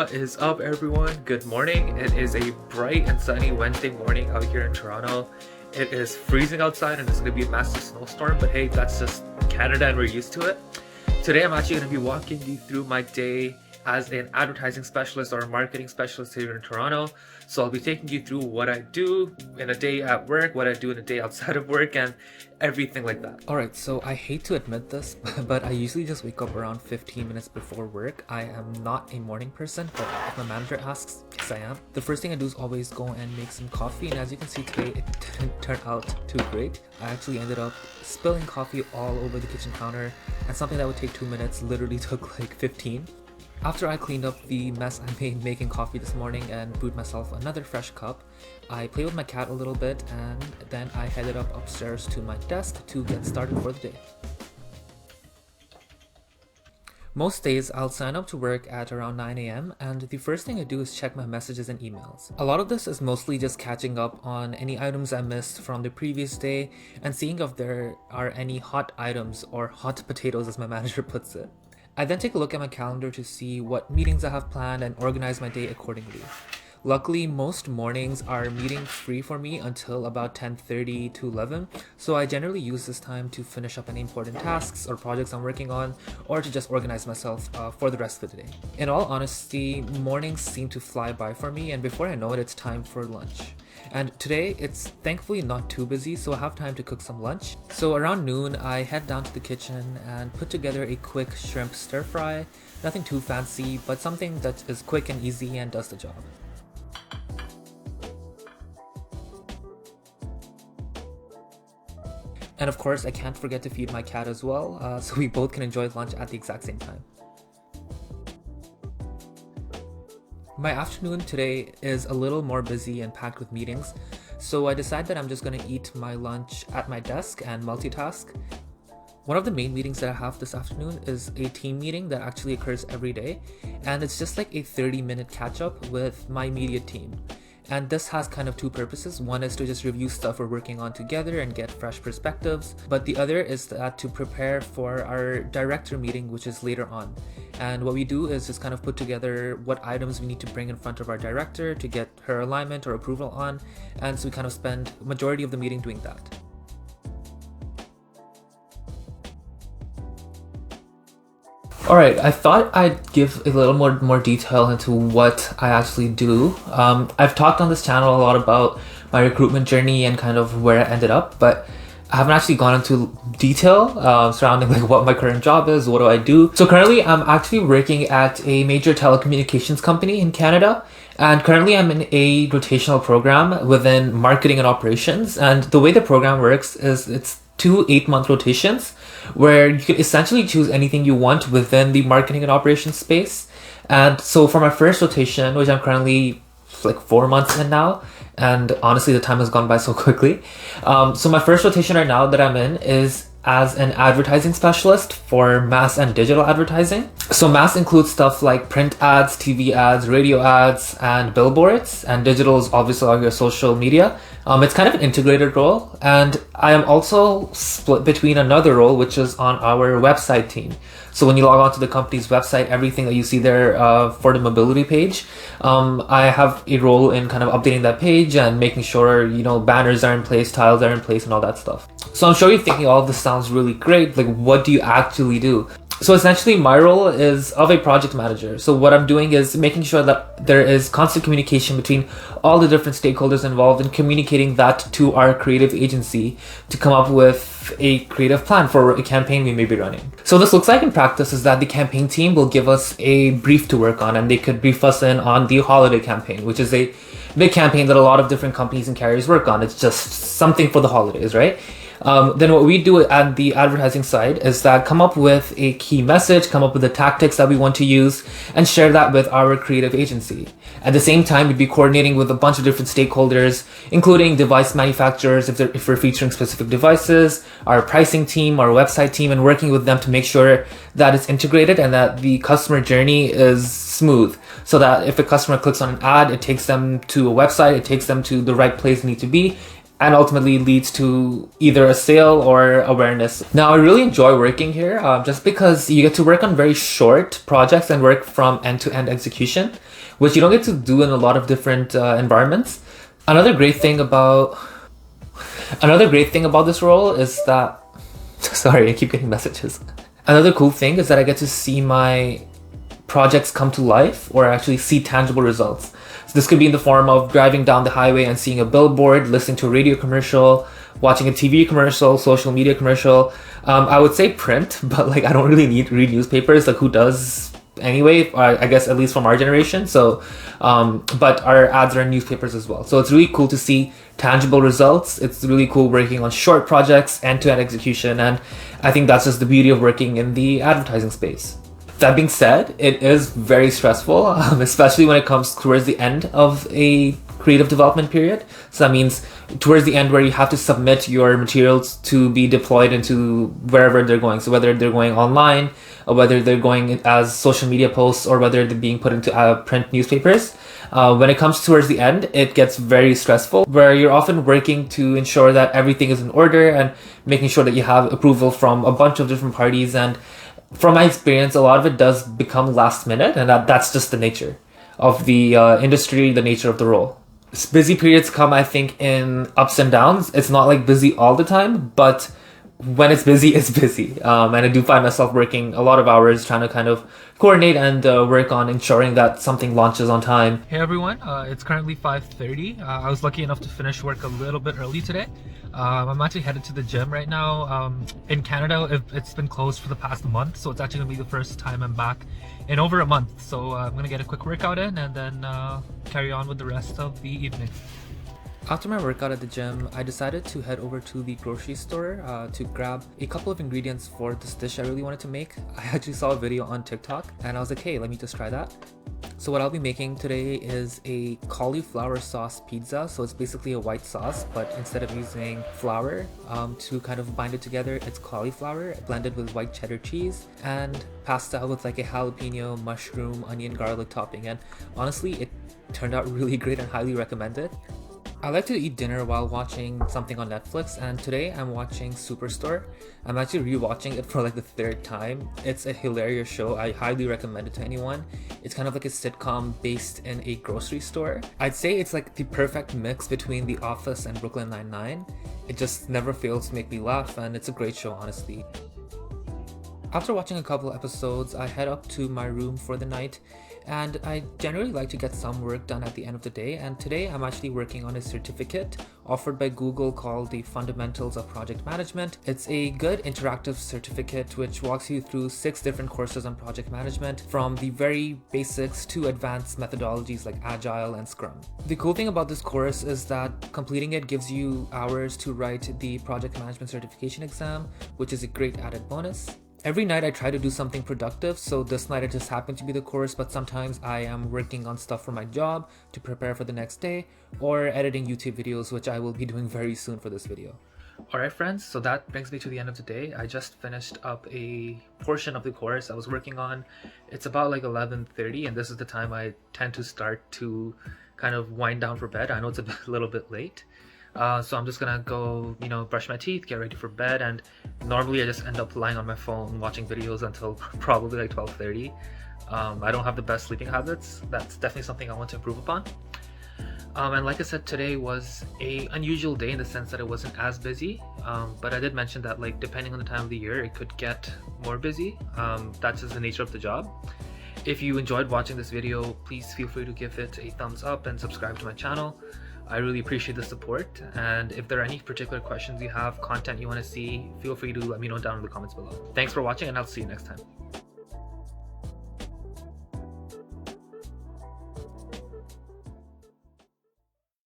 What is up, everyone? Good morning. It is a bright and sunny Wednesday morning out here in Toronto. It is freezing outside and it's going to be a massive snowstorm, but hey, that's just Canada and we're used to it. Today I'm actually going to be walking you through my day as an advertising specialist or a marketing specialist here in Toronto. So I'll be taking you through what I do in a day at work, what I do in a day outside of work, and everything like that. Alright, so I hate to admit this, but I usually just wake up around 15 minutes before work. I am not a morning person, but if my manager asks, yes I am. The first thing I do is always go and make some coffee, and as you can see today, it didn't turn out too great. I actually ended up spilling coffee all over the kitchen counter, and something that would take 2 minutes literally took like 15. After I cleaned up the mess I made making coffee this morning and brewed myself another fresh cup, I played with my cat a little bit and then I headed up upstairs to my desk to get started for the day. Most days I'll sign up to work at around 9 a.m. and the first thing I do is check my messages and emails. A lot of this is mostly just catching up on any items I missed from the previous day and seeing if there are any hot items, or hot potatoes as my manager puts it. I then take a look at my calendar to see what meetings I have planned and organize my day accordingly. Luckily, most mornings are meeting free for me until about 10:30 to 11, so I generally use this time to finish up any important tasks or projects I'm working on, or to just organize myself for the rest of the day. In all honesty, mornings seem to fly by for me, and before I know it, it's time for lunch. And today, it's thankfully not too busy, so I have time to cook some lunch. So around noon, I head down to the kitchen and put together a quick shrimp stir fry. Nothing too fancy, but something that is quick and easy and does the job. And of course, I can't forget to feed my cat as well, so we both can enjoy lunch at the exact same time. My afternoon today is a little more busy and packed with meetings, so I decide that I'm just going to eat my lunch at my desk and multitask. One of the main meetings that I have this afternoon is a team meeting that actually occurs every day, and it's just like a 30-minute catch-up with my immediate team. And this has kind of two purposes. One is to just review stuff we're working on together and get fresh perspectives, but the other is that to prepare for our director meeting, which is later on. And what we do is just kind of put together what items we need to bring in front of our director to get her alignment or approval on, and so we kind of spend majority of the meeting doing that. Alright, I thought I'd give a little more detail into what I actually do. I've talked on this channel a lot about my recruitment journey and kind of where I ended up, but I haven't actually gone into detail surrounding like what my current job is, what do I do. So currently I'm actually working at a major telecommunications company in Canada, and currently I'm in a rotational program within marketing and operations. And the way the program works is it's 2 8-month rotations where you can essentially choose anything you want within the marketing and operations space. And so for my first rotation, which I'm currently like 4 months in now, and honestly the time has gone by so quickly. So my first rotation right now that I'm in is as an advertising specialist for mass and digital advertising. So mass includes stuff like print ads, TV ads, radio ads, and billboards, and digital is obviously all your social media. It's kind of an integrated role, and I am also split between another role which is on our website team. So when you log on to the company's website, everything that you see there for the mobility page, I have a role in kind of updating that page and making sure, you know, banners are in place, tiles are in place, and all that stuff. So I'm sure you're thinking all of this sounds really great, like what do you actually do? So essentially my role is of a project manager. So what I'm doing is making sure that there is constant communication between all the different stakeholders involved and communicating that to our creative agency to come up with a creative plan for a campaign we may be running. So this looks like in practice is that the campaign team will give us a brief to work on, and they could brief us in on the holiday campaign, which is a big campaign that a lot of different companies and carriers work on. It's just something for the holidays, right? Then what we do at the advertising side is that come up with a key message, come up with the tactics that we want to use, and share that with our creative agency. At the same time, we'd be coordinating with a bunch of different stakeholders, including device manufacturers if we're featuring specific devices, our pricing team, our website team, and working with them to make sure that it's integrated and that the customer journey is smooth. So that if a customer clicks on an ad, it takes them to a website, it takes them to the right place they need to be, and ultimately leads to either a sale or awareness. Now, I really enjoy working here just because you get to work on very short projects and work from end-to-end execution, which you don't get to do in a lot of different environments. Another great thing about this role is that sorry, I keep getting messages. Another cool thing is that I get to see my projects come to life or actually see tangible results. So this could be in the form of driving down the highway and seeing a billboard, listening to a radio commercial, watching a TV commercial, social media commercial. I would say print, but like I don't really need to read newspapers. Like who does anyway? I guess at least from our generation. So, but our ads are in newspapers as well. So it's really cool to see tangible results. It's really cool working on short projects, end-to-end execution, and I think that's just the beauty of working in the advertising space. That being said, it is very stressful, especially when it comes towards the end of a creative development period. So that means towards the end where you have to submit your materials to be deployed into wherever they're going. So whether they're going online, or whether they're going as social media posts, or whether they're being put into print newspapers. When it comes towards the end, it gets very stressful, where you're often working to ensure that everything is in order and making sure that you have approval from a bunch of different parties. And from my experience, a lot of it does become last minute, and that's just the nature of the industry, the nature of the role. Busy periods come, I think, in ups and downs. It's not like busy all the time, but when it's busy, it's busy. And I do find myself working a lot of hours trying to kind of coordinate and work on ensuring that something launches on time. Hey everyone, it's currently 5:30. I was lucky enough to finish work a little bit early today. I'm actually headed to the gym right now. In Canada, it's been closed for the past month, so it's actually gonna be the first time I'm back in over a month. So I'm gonna get a quick workout in and then carry on with the rest of the evening. After my workout at the gym, I decided to head over to the grocery store to grab a couple of ingredients for this dish I really wanted to make. I actually saw a video on TikTok and I was like, hey, let me just try that. So what I'll be making today is a cauliflower sauce pizza. So it's basically a white sauce, but instead of using flour to kind of bind it together, it's cauliflower blended with white cheddar cheese and pasta with like a jalapeno, mushroom, onion, garlic topping. And honestly, it turned out really great and highly recommended. I like to eat dinner while watching something on Netflix, and today I'm watching Superstore. I'm actually rewatching it for like the third time. It's a hilarious show. I highly recommend it to anyone. It's kind of like a sitcom based in a grocery store. I'd say it's like the perfect mix between The Office and Brooklyn Nine-Nine. It just never fails to make me laugh, and it's a great show, honestly. After watching a couple episodes, I head up to my room for the night, and I generally like to get some work done at the end of the day. And today I'm actually working on a certificate offered by Google called the Fundamentals of Project Management. It's a good interactive certificate which walks you through 6 different courses on project management, from the very basics to advanced methodologies like Agile and Scrum. The cool thing about this course is that completing it gives you hours to write the project management certification exam, which is a great added bonus. Every night I try to do something productive, so this night it just happened to be the course, but sometimes I am working on stuff for my job to prepare for the next day, or editing YouTube videos, which I will be doing very soon for this video. Alright friends, so that brings me to the end of the day. I just finished up a portion of the course I was working on. It's about like 11:30, and this is the time I tend to start to kind of wind down for bed. I know it's a little bit late. So I'm just gonna go, brush my teeth, get ready for bed, and normally I just end up lying on my phone watching videos until probably like 12:30. I don't have the best sleeping habits. That's definitely something I want to improve upon. And like I said, today was a unusual day in the sense that it wasn't as busy, but I did mention that like depending on the time of the year, it could get more busy. That's just the nature of the job. If you enjoyed watching this video, please feel free to give it a thumbs up and subscribe to my channel. I really appreciate the support, and if there are any particular questions you have, content you want to see, feel free to let me know down in the comments below. Thanks for watching, and I'll see you next time.